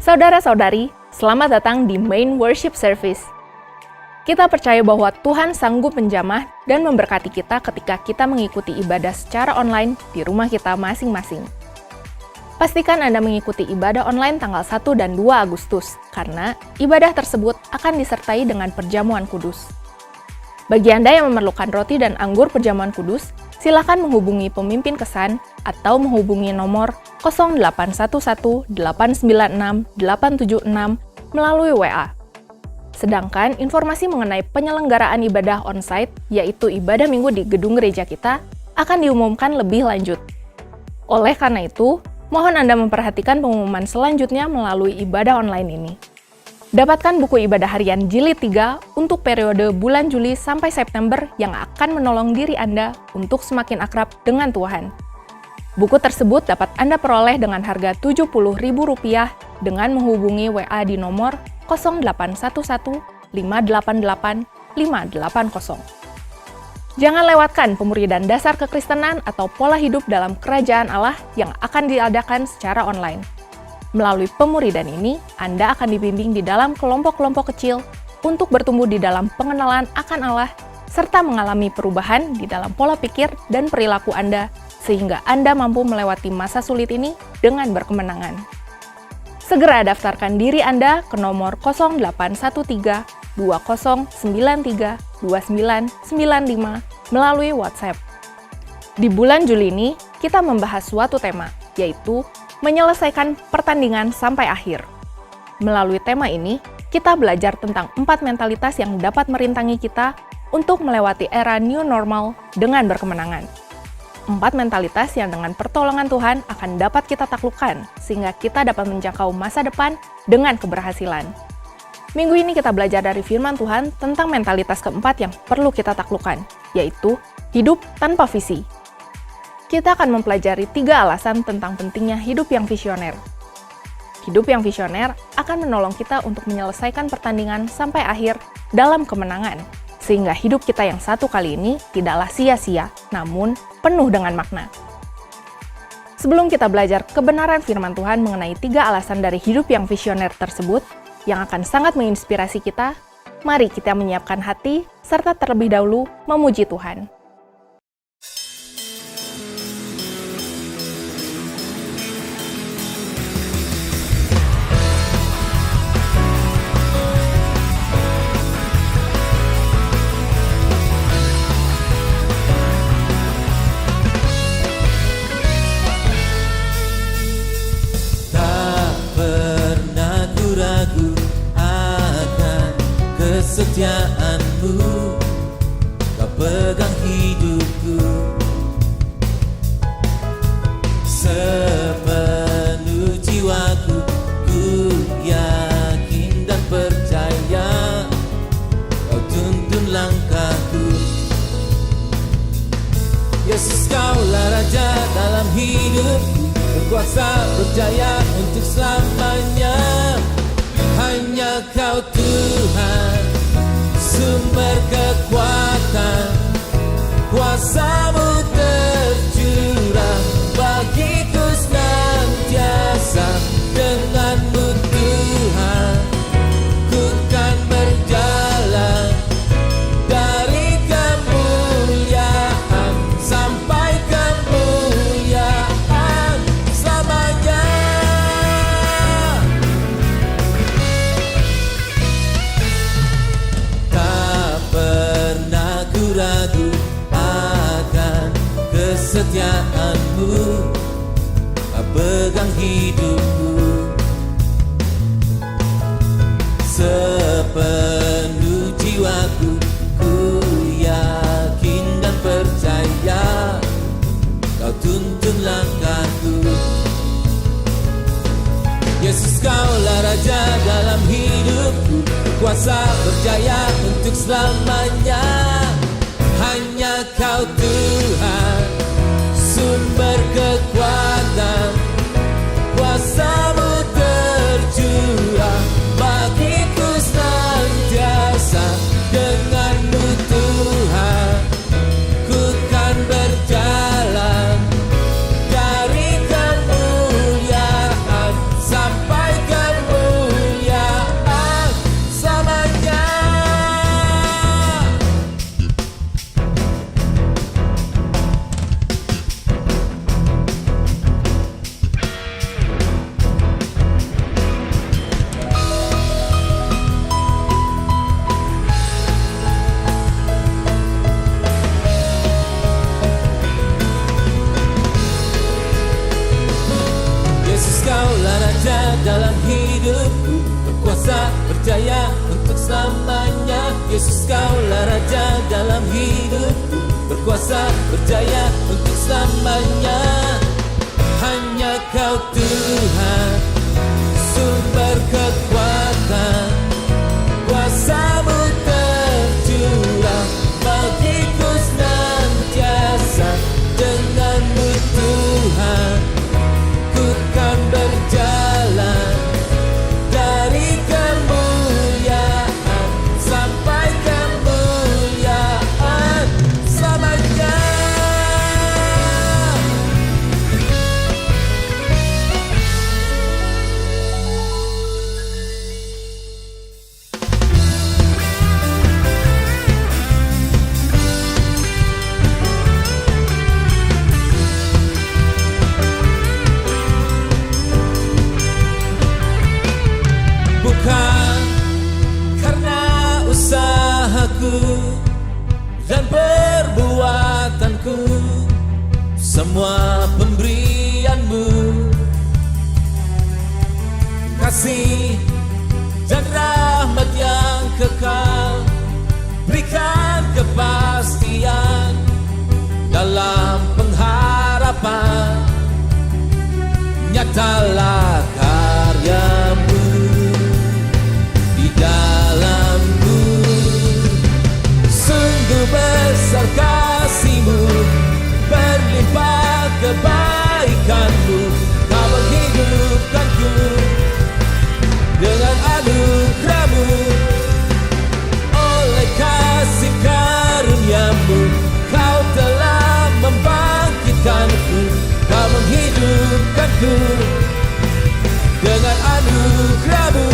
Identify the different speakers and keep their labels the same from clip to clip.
Speaker 1: Saudara-saudari, selamat datang di Main Worship Service. Kita percaya bahwa Tuhan sanggup menjamah dan memberkati kita ketika kita mengikuti ibadah secara online di rumah kita masing-masing. Pastikan Anda mengikuti ibadah online tanggal 1 dan 2 Agustus, karena ibadah tersebut akan disertai dengan perjamuan kudus. Bagi Anda yang memerlukan roti dan anggur perjamuan kudus, silakan menghubungi pemimpin kesan atau menghubungi nomor 0811-896-876 melalui WA. Sedangkan informasi mengenai penyelenggaraan ibadah onsite, yaitu ibadah minggu di gedung gereja kita, akan diumumkan lebih lanjut. Oleh karena itu, mohon Anda memperhatikan pengumuman selanjutnya melalui ibadah online ini. Dapatkan buku ibadah harian jilid 3 untuk periode bulan Juli sampai September yang akan menolong diri Anda untuk semakin akrab dengan Tuhan. Buku tersebut dapat Anda peroleh dengan harga Rp70.000 dengan menghubungi WA di nomor 0811-588-580. Jangan lewatkan pemuridan dasar kekristenan atau pola hidup dalam kerajaan Allah yang akan diadakan secara online. Melalui pemuridan ini, Anda akan dibimbing di dalam kelompok-kelompok kecil untuk bertumbuh di dalam pengenalan akan Allah, serta mengalami perubahan di dalam pola pikir dan perilaku Anda, sehingga Anda mampu melewati masa sulit ini dengan berkemenangan. Segera daftarkan diri Anda ke nomor 0813-2093-2995 melalui WhatsApp. Di bulan Juli ini, kita membahas suatu tema, yaitu menyelesaikan pertandingan sampai akhir. Melalui tema ini, kita belajar tentang 4 mentalitas yang dapat merintangi kita untuk melewati era new normal dengan berkemenangan. 4 mentalitas yang dengan pertolongan Tuhan akan dapat kita taklukkan, sehingga kita dapat menjangkau masa depan dengan keberhasilan. Minggu ini kita belajar dari firman Tuhan tentang mentalitas keempat yang perlu kita taklukkan, yaitu hidup tanpa visi. Kita akan mempelajari 3 alasan tentang pentingnya hidup yang visioner. Hidup yang visioner akan menolong kita untuk menyelesaikan pertandingan sampai akhir dalam kemenangan, sehingga hidup kita yang satu kali ini tidaklah sia-sia, namun penuh dengan makna. Sebelum kita belajar kebenaran firman Tuhan mengenai 3 alasan dari hidup yang visioner tersebut, yang akan sangat menginspirasi kita, mari kita menyiapkan hati, serta terlebih dahulu memuji Tuhan.
Speaker 2: Kesetiaanmu, kau pegang hidupku sepenuh jiwaku. Ku yakin dan percaya kau tuntun langkahku. Yesus, kaulah Raja dalam hidupku, berkuasa berjaya untuk selamanya. Hanya Kau Tuhan, sumber kekuatan, kuasa-Mu tercurah bagiku senantiasa. Dengan-Mu Tuhan, ku kan berjalan dari kemuliaan sampai kemuliaan selamanya. Ragu akan kesetiaanmu, kau pegang hidupku sepenuh jiwaku. Ku yakin dan percaya kau tuntun langkahku. Yesus, kaulah Raja dalam hidupku, kuasa berjaya untuk selamanya. Hanya Kau Tuhan, sumber kekuatan, kuasa-Mu tercurah bagiku senantiasa. Dengan-Mu Tuhan, ku kan berjalan dari kemuliaan sampai kemuliaan. berkuasa berjaya untuk selamanya. Hanya Kau Tuhan, sumber kekuatan, kuasa-Mu tercurah bagiku senantiasa. Dengan-Mu Tuhan, ku kan berjalan dari kemuliaan sampai kemuliaan selamanya. Bukan karena usahaku dan perbuatanku, semua pemberian-Mu, kasih dan rahmat yang kekal, berikan kepastian dalam pengharapan. Nyatalah karya-Mu di dalamku. Sungguh besar kasih-Mu, berlimpah kebaikan-Mu. Kau menghidupkanku dengan anugerah-Mu. Oleh kasih karunia-Mu, Kau telah membangkitkanku. Kau menghidupkanku dengan anugerah-Mu.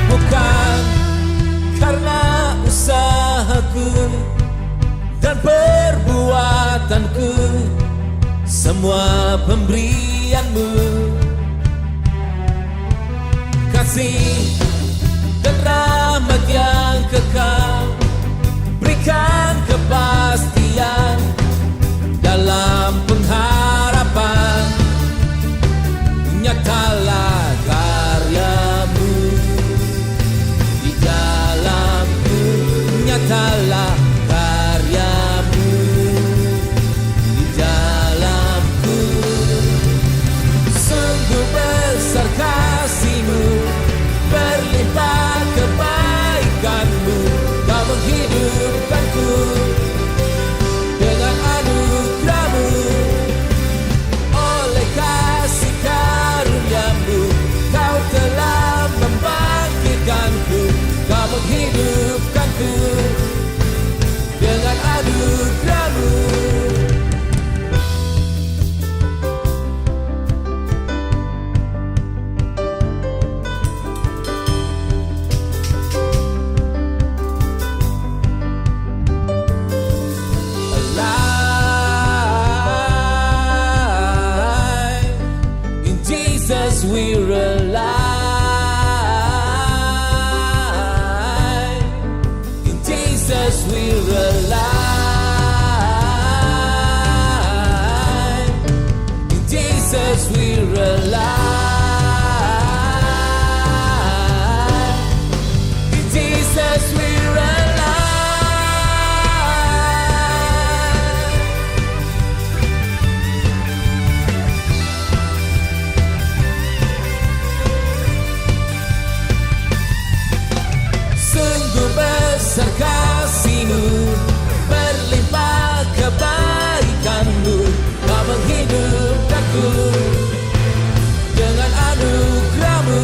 Speaker 2: Bukan karena usahaku dan perbuatanku, semua pemberian-Mu, kasih dan rahmat yang kekal, berikan kepastian dalam pengharapan. Nyatalah karya-Mu di dalamku. Nyatalah karya-Mu di dalamku. Sungguh besar kasih-Mu, berlimpah kebaikan-Mu. Kau menghidupkanku dengan anugerah-Mu. Oleh kasih karunia-Mu, Kau telah membangkitkanku. Kau menghidupkanku dengan anugerah-Mu. Alive in Jesus we're alive. In Jesus we're alive. In Jesus we're alive. In Jesus we're alive. Sungguh besar kasih-Mu, berlimpah kebaikan-Mu. Kau menghidupkanku dengan anugerah-Mu.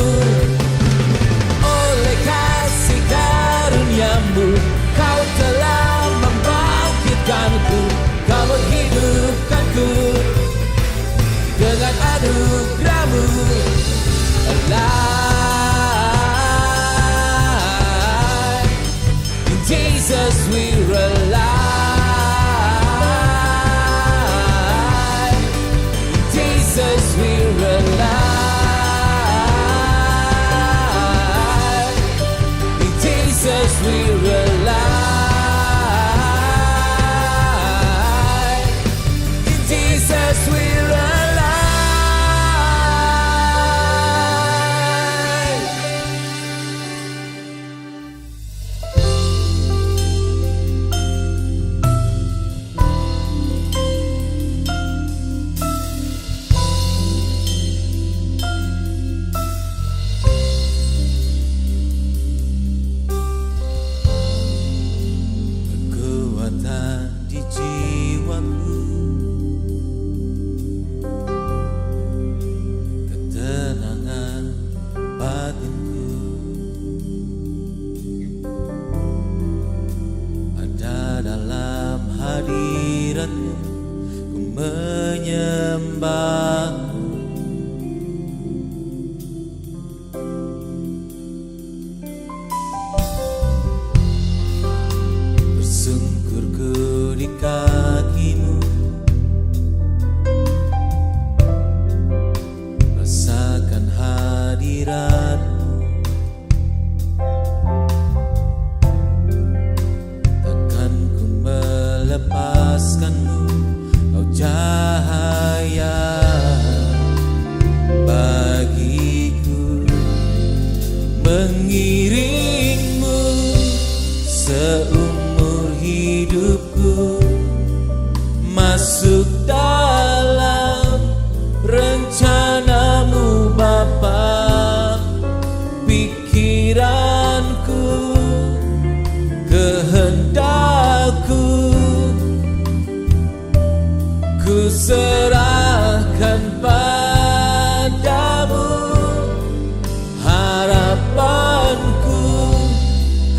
Speaker 2: Oleh kasih karunia-Mu, Kau telah membangkitkanku. Kau menghidupkanku dengan anugerah-Mu. Alive in Jesus we're alive. In Jesus we're alive. In Jesus we're alive. menyembah. Bersungkurku di kakimu, rasakan hadiratmu. Takkan ku melepaskanmu, kau cahaya bagiku, mengiringmu seumur hidupku, masuk dalam rencanamu Bapa. Pikiranku, kehendakku, ku serahkan padamu. Harapanku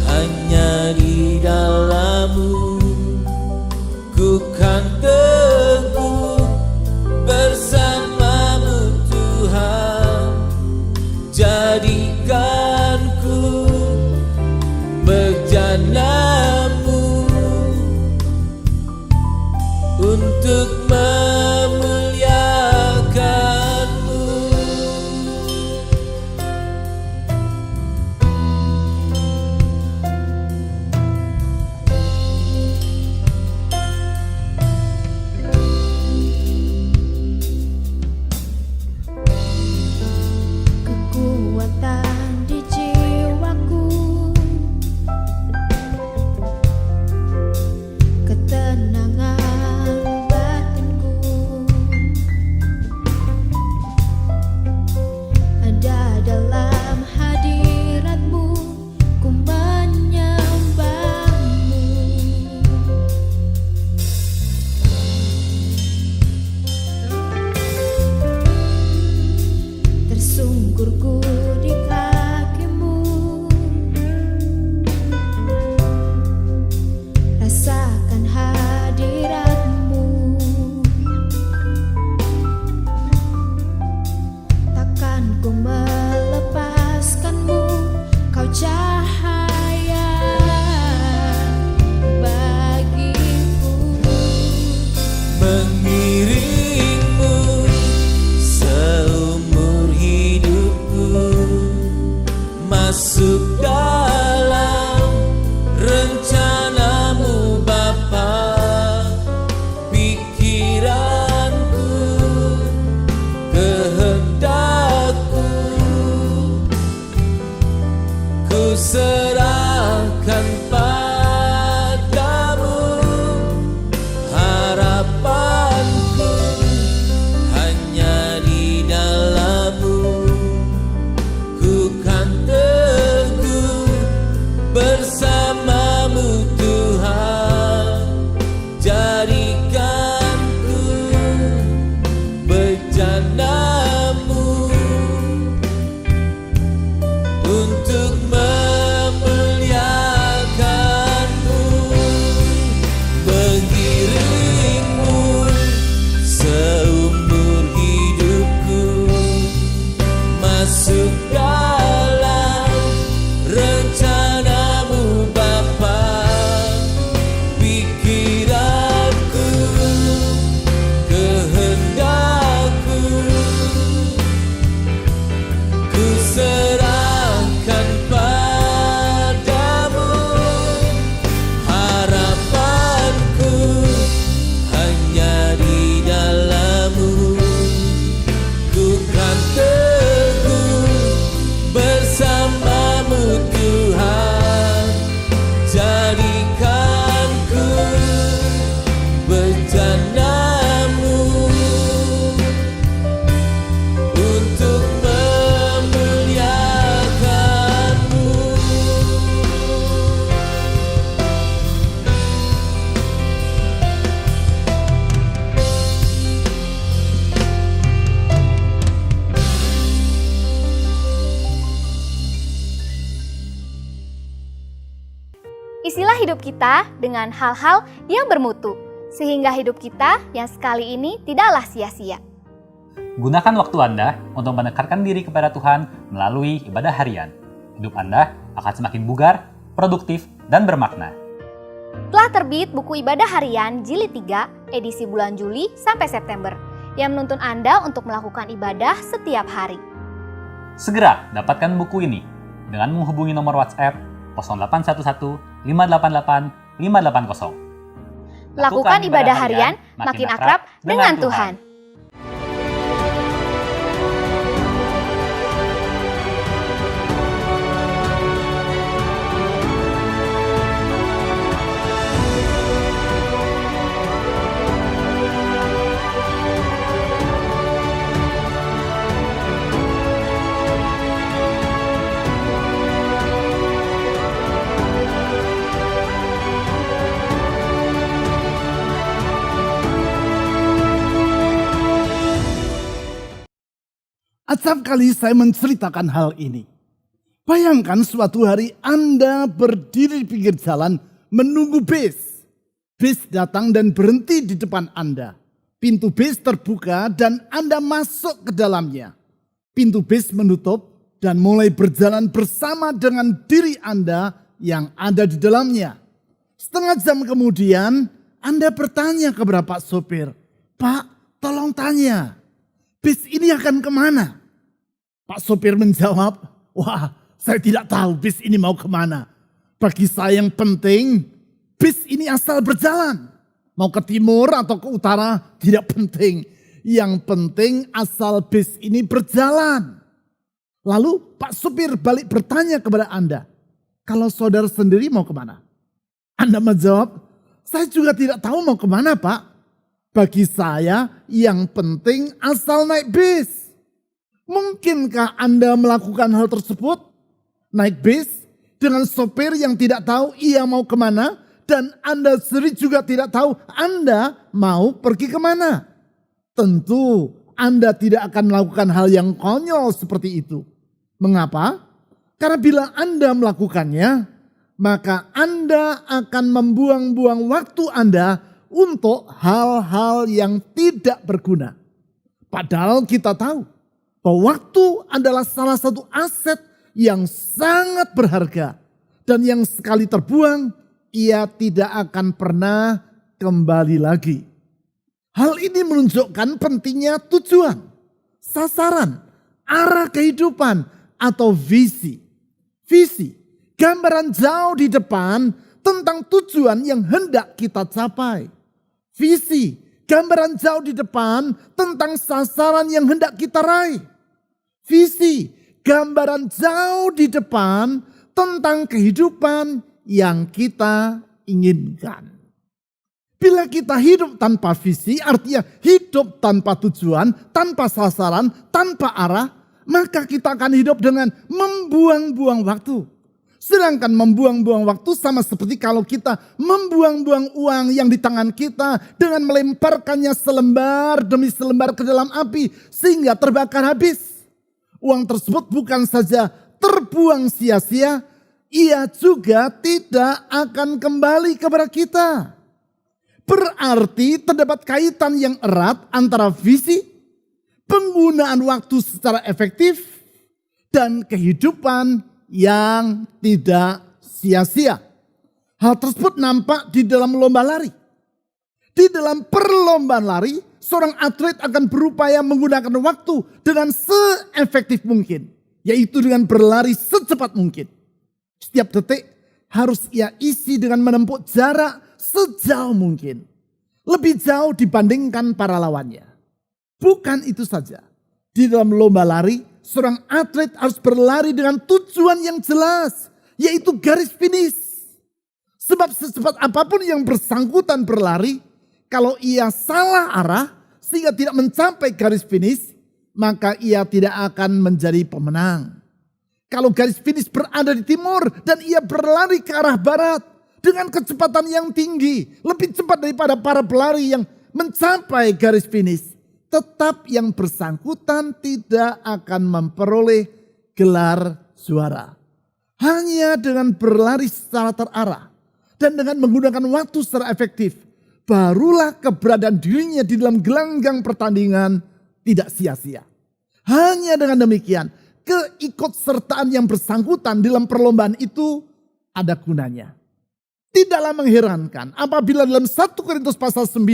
Speaker 2: hanya di dalam-Mu, ku kan teguh bersama-Mu Tuhan. Jadikanku bejana-Mu untuk memuliakan-Mu.
Speaker 3: Kekuatan di jiwaku, ketenangan batinku, ada dalam hadirat-Mu, ku menyembah-Mu. Tersungkurku di kaki-Mu, rasakan hadirat-Mu. Takkan ku melepaskan-Mu, kau cahaya bagiku,
Speaker 2: Mengiringmu seumur hidupku, masuk dalam rencana-Mu Bapa. Pikiranku, kehendakku, ku serahkan padamu. Harapanku hanya di dalam-Mu, ku kan teguh bersama-Mu Tuhan. Jadikanku bejana-Mu untuk memuliakan-Mu. Mengiringmu seumur hidupku, masuk dalam rencana-Mu Bapa. Pikiranku, kehendakku, ku serahkan padamu. Harapanku hanya di dalam-Mu, ku kan teguh bersama-Mu Tuhan. Jadikanku bejana-Mu untuk memuliakan-Mu.
Speaker 4: Isilah hidup kita dengan hal-hal yang bermutu. sehingga hidup kita yang sekali ini tidaklah sia-sia.
Speaker 5: Gunakan waktu Anda untuk mendekatkan diri kepada Tuhan melalui ibadah harian. Hidup Anda akan semakin bugar, produktif, dan bermakna.
Speaker 4: Telah terbit buku ibadah harian Jilid 3 edisi bulan Juli sampai September yang menuntun Anda untuk melakukan ibadah setiap hari.
Speaker 5: Segera dapatkan buku ini dengan menghubungi nomor WhatsApp 0811 588 580.
Speaker 4: Lakukan ibadah harian makin akrab dengan Tuhan.
Speaker 6: Acap kali saya menceritakan hal ini. Bayangkan suatu hari Anda berdiri di pinggir jalan menunggu bis. Bis datang dan berhenti di depan Anda. Pintu bis terbuka dan Anda masuk ke dalamnya. Pintu bis menutup dan mulai berjalan bersama dengan diri Anda yang ada di dalamnya. Setengah jam kemudian Anda bertanya kepada Pak sopir, "Pak, tolong tanya, bis ini akan kemana?" Pak sopir menjawab, "Wah, saya tidak tahu bis ini mau kemana. Bagi saya yang penting, bis ini asal berjalan. Mau ke timur atau ke utara, tidak penting. Yang penting asal bis ini berjalan." Lalu Pak sopir balik bertanya kepada Anda, "Kalau saudara sendiri mau kemana?" Anda menjawab, "Saya juga tidak tahu mau kemana, Pak. Bagi saya yang penting asal naik bis." Mungkinkah Anda melakukan hal tersebut? Naik bis dengan sopir yang tidak tahu ia mau kemana dan Anda sendiri juga tidak tahu Anda mau pergi kemana. Tentu Anda tidak akan melakukan hal yang konyol seperti itu. Mengapa? Karena bila Anda melakukannya, maka Anda akan membuang-buang waktu Anda untuk hal-hal yang tidak berguna. Padahal kita tahu bahwa waktu adalah salah satu aset yang sangat berharga. Dan yang sekali terbuang, ia tidak akan pernah kembali lagi. Hal ini menunjukkan pentingnya tujuan, sasaran, arah kehidupan atau visi. Visi, gambaran jauh di depan tentang tujuan yang hendak kita capai. Visi, gambaran jauh di depan tentang sasaran yang hendak kita raih. Visi, gambaran jauh di depan tentang kehidupan yang kita inginkan. Bila kita hidup tanpa visi, artinya hidup tanpa tujuan, tanpa sasaran, tanpa arah, maka kita akan hidup dengan membuang-buang waktu. Sedangkan membuang-buang waktu sama seperti kalau kita membuang-buang uang yang di tangan kita dengan melemparkannya selembar demi selembar ke dalam api sehingga terbakar habis. Uang tersebut bukan saja terbuang sia-sia, ia juga tidak akan kembali kepada kita. Berarti terdapat kaitan yang erat antara visi, penggunaan waktu secara efektif, dan kehidupan yang tidak sia-sia. Hal tersebut nampak di dalam lomba lari. Di dalam perlombaan lari, seorang atlet akan berupaya menggunakan waktu dengan seefektif mungkin, yaitu dengan berlari secepat mungkin. Setiap detik harus ia isi dengan menempuh jarak sejauh mungkin, lebih jauh dibandingkan para lawannya. Bukan itu saja, di dalam lomba lari, seorang atlet harus berlari dengan tujuan yang jelas, yaitu garis finish. Sebab secepat apapun yang bersangkutan berlari, kalau ia salah arah sehingga tidak mencapai garis finish, maka ia tidak akan menjadi pemenang. Kalau garis finish berada di timur dan ia berlari ke arah barat dengan kecepatan yang tinggi, lebih cepat daripada para pelari yang mencapai garis finish, tetap yang bersangkutan tidak akan memperoleh gelar juara. Hanya dengan berlari secara terarah dan dengan menggunakan waktu secara efektif, barulah keberadaan dirinya di dalam gelanggang pertandingan tidak sia-sia. Hanya dengan demikian, keikutsertaan yang bersangkutan dalam perlombaan itu ada gunanya. Tidaklah mengherankan apabila dalam 1 Korintus pasal 9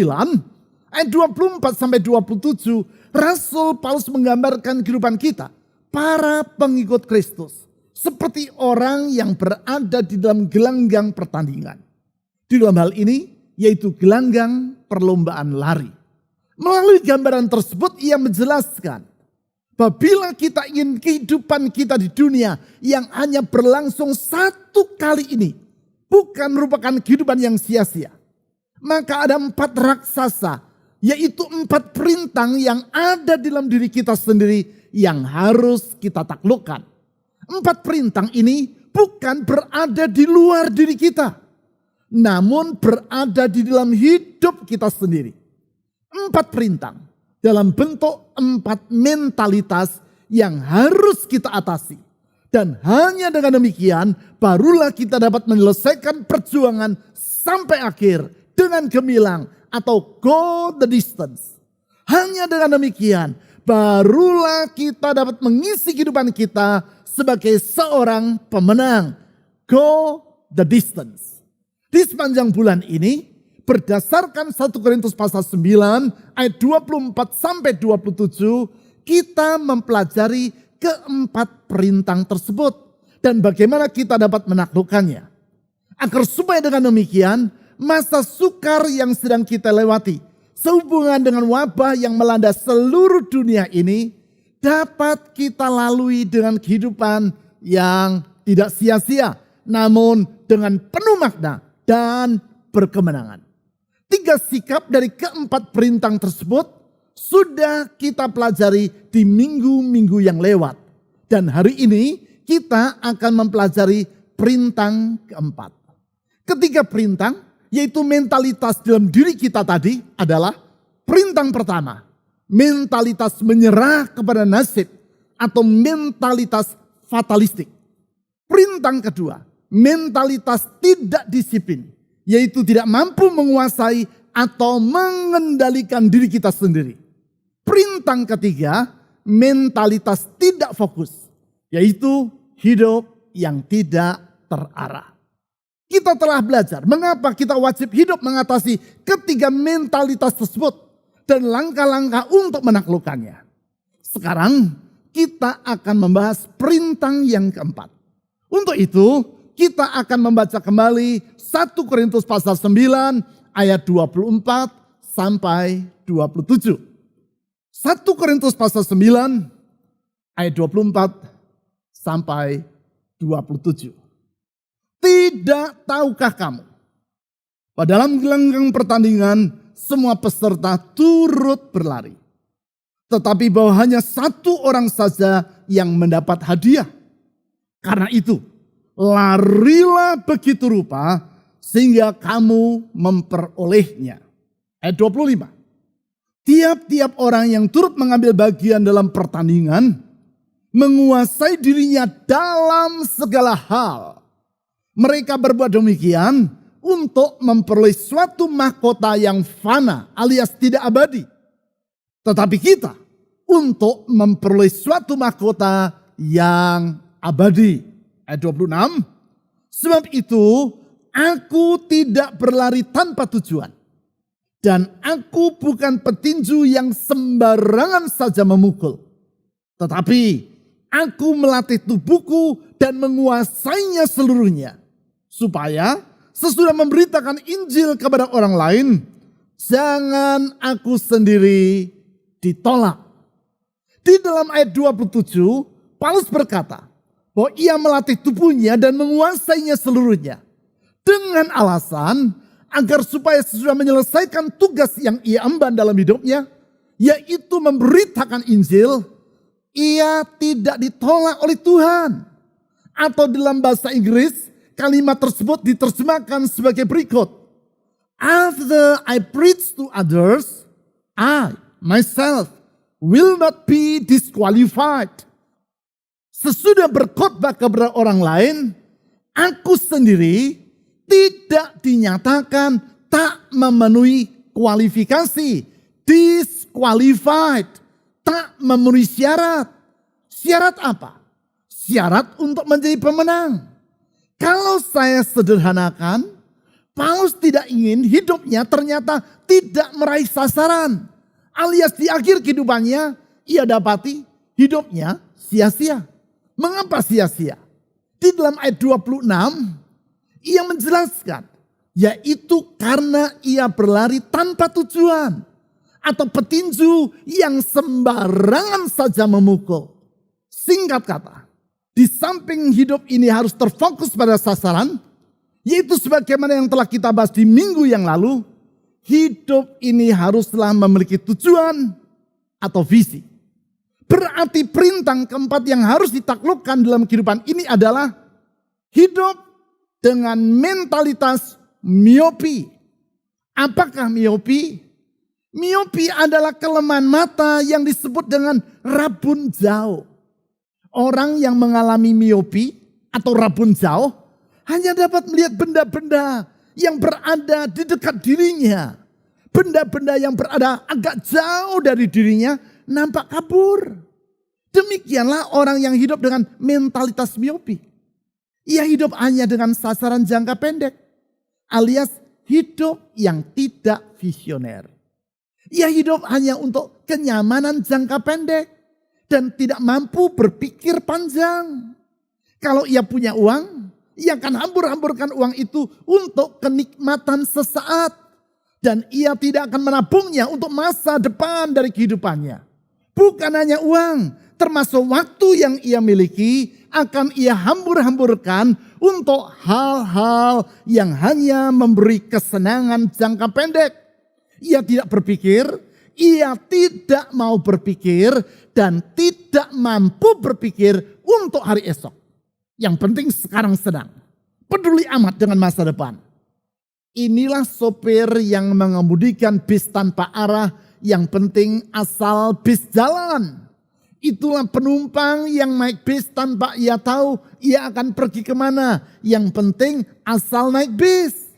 Speaker 6: ayat 24 sampai 27 Rasul Paulus menggambarkan kehidupan kita, para pengikut Kristus, seperti orang yang berada di dalam gelanggang pertandingan. Di dalam hal ini yaitu gelanggang perlombaan lari. Melalui gambaran tersebut ia menjelaskan, apabila kita ingin kehidupan kita di dunia yang hanya berlangsung satu kali ini, bukan merupakan kehidupan yang sia-sia. Maka ada 4 raksasa, yaitu 4 perintang yang ada dalam diri kita sendiri yang harus kita taklukkan. 4 perintang ini bukan berada di luar diri kita, namun berada di dalam hidup kita sendiri. 4 perintang dalam bentuk 4 mentalitas yang harus kita atasi. Dan hanya dengan demikian barulah kita dapat menyelesaikan perjuangan sampai akhir dengan gemilang atau go the distance. Hanya dengan demikian barulah kita dapat mengisi kehidupan kita sebagai seorang pemenang. Go the distance. Di sepanjang bulan ini berdasarkan 1 Korintus pasal 9 ayat 24 sampai 27 kita mempelajari keempat perintang tersebut dan bagaimana kita dapat menaklukkannya. Agar supaya dengan demikian masa sukar yang sedang kita lewati sehubungan dengan wabah yang melanda seluruh dunia ini dapat kita lalui dengan kehidupan yang tidak sia-sia namun dengan penuh makna dan berkemenangan. 3 sikap dari keempat perintang tersebut sudah kita pelajari di minggu-minggu yang lewat. Dan hari ini kita akan mempelajari perintang keempat. Ketiga perintang yaitu mentalitas dalam diri kita tadi adalah perintang pertama. Mentalitas menyerah kepada nasib atau mentalitas fatalistik. Perintang kedua, mentalitas tidak disiplin. Yaitu tidak mampu menguasai atau mengendalikan diri kita sendiri. Perintang ketiga, mentalitas tidak fokus, yaitu hidup yang tidak terarah. Kita telah belajar mengapa kita wajib hidup mengatasi ketiga mentalitas tersebut dan langkah-langkah untuk menaklukkannya. Sekarang kita akan membahas perintang yang keempat. Untuk itu kita akan membaca kembali 1 Korintus pasal 9 ayat 24 sampai 27. 1 Korintus pasal 9 ayat 24 sampai 27. Tidak tahukah kamu? Pada dalam gelanggang pertandingan semua peserta turut berlari. Tetapi bahwa hanya 1 orang saja yang mendapat hadiah. Karena itu larilah begitu rupa sehingga kamu memperolehnya. Ayat 25. Tiap-tiap orang yang turut mengambil bagian dalam pertandingan menguasai dirinya dalam segala hal. Mereka berbuat demikian untuk memperoleh suatu mahkota yang fana alias tidak abadi. Tetapi kita untuk memperoleh suatu mahkota yang abadi. Ayat 26. Sebab itu aku tidak berlari tanpa tujuan. Dan aku bukan petinju yang sembarangan saja memukul. Tetapi aku melatih tubuhku dan menguasainya seluruhnya. Supaya sesudah memberitakan Injil kepada orang lain, jangan aku sendiri ditolak. Di dalam ayat 27, Paulus berkata bahwa ia melatih tubuhnya dan menguasainya seluruhnya. Dengan alasan agar supaya sesudah menyelesaikan tugas yang ia emban dalam hidupnya, yaitu memberitakan Injil, ia tidak ditolak oleh Tuhan. Atau dalam bahasa Inggris, kalimat tersebut diterjemahkan sebagai berikut. After I preach to others, I myself will not be disqualified. Sesudah berkhotbah kepada orang lain, aku sendiri tidak dinyatakan tak memenuhi kualifikasi, disqualified, tak memenuhi syarat. Syarat apa? Syarat untuk menjadi pemenang. Kalau saya sederhanakan, Paulus tidak ingin hidupnya ternyata tidak meraih sasaran. Alias di akhir kehidupannya ia dapati hidupnya sia-sia. Mengapa sia-sia? Di dalam ayat 26 ia menjelaskan, yaitu karena ia berlari tanpa tujuan atau petinju yang sembarangan saja memukul. Singkat kata, di samping hidup ini harus terfokus pada sasaran, yaitu sebagaimana yang telah kita bahas di minggu yang lalu, hidup ini haruslah memiliki tujuan atau visi. Berarti perintah keempat yang harus ditaklukkan dalam kehidupan ini adalah hidup dengan mentalitas miopi. Apakah miopi? Miopi adalah kelemahan mata yang disebut dengan rabun jauh. Orang yang mengalami miopi atau rabun jauh hanya dapat melihat benda-benda yang berada di dekat dirinya. Benda-benda yang berada agak jauh dari dirinya nampak kabur. Demikianlah orang yang hidup dengan mentalitas miopi. Ia hidup hanya dengan sasaran jangka pendek, alias hidup yang tidak visioner. Ia hidup hanya untuk kenyamanan jangka pendek dan tidak mampu berpikir panjang. Kalau ia punya uang, ia akan hambur-hamburkan uang itu untuk kenikmatan sesaat. Dan ia tidak akan menabungnya untuk masa depan dari kehidupannya. Bukan hanya uang, termasuk waktu yang ia miliki akan ia hambur-hamburkan untuk hal-hal yang hanya memberi kesenangan jangka pendek. Ia tidak berpikir, ia tidak mau berpikir, dan tidak mampu berpikir untuk hari esok. Yang penting sekarang sedang. Peduli amat dengan masa depan. Inilah sopir yang mengemudikan bis tanpa arah, yang penting asal bis jalan. Itulah penumpang yang naik bis tanpa ia tahu ia akan pergi kemana. Yang penting asal naik bis.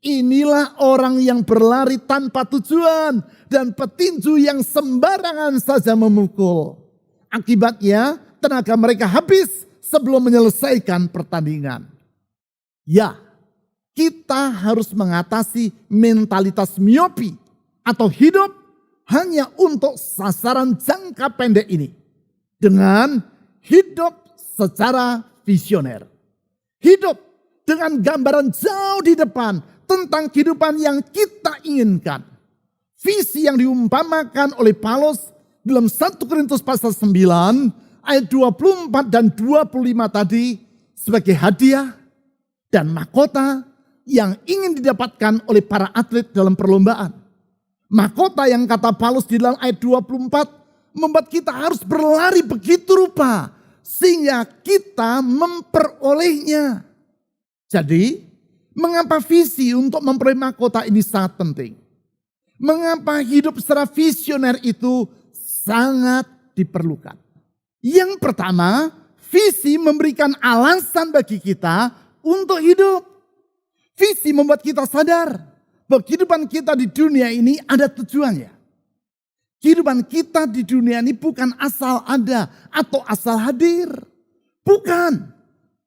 Speaker 6: Inilah orang yang berlari tanpa tujuan dan petinju yang sembarangan saja memukul. Akibatnya tenaga mereka habis sebelum menyelesaikan pertandingan. Ya, kita harus mengatasi mentalitas miopi atau hidup hanya untuk sasaran jangka pendek ini. Dengan hidup secara visioner. Hidup dengan gambaran jauh di depan tentang kehidupan yang kita inginkan. Visi yang diumpamakan oleh Paulus dalam 1 Korintus pasal 9 ayat 24 dan 25 tadi sebagai hadiah dan mahkota yang ingin didapatkan oleh para atlet dalam perlombaan. Mahkota yang kata Paulus di dalam ayat 24 membuat kita harus berlari begitu rupa sehingga kita memperolehnya. Jadi, mengapa visi untuk memperoleh mahkota ini sangat penting? Mengapa hidup secara visioner itu sangat diperlukan? Yang pertama, visi memberikan alasan bagi kita untuk hidup. Visi membuat kita sadar bahwa kehidupan kita di dunia ini ada tujuannya. Kehidupan kita di dunia ini bukan asal ada atau asal hadir. Bukan.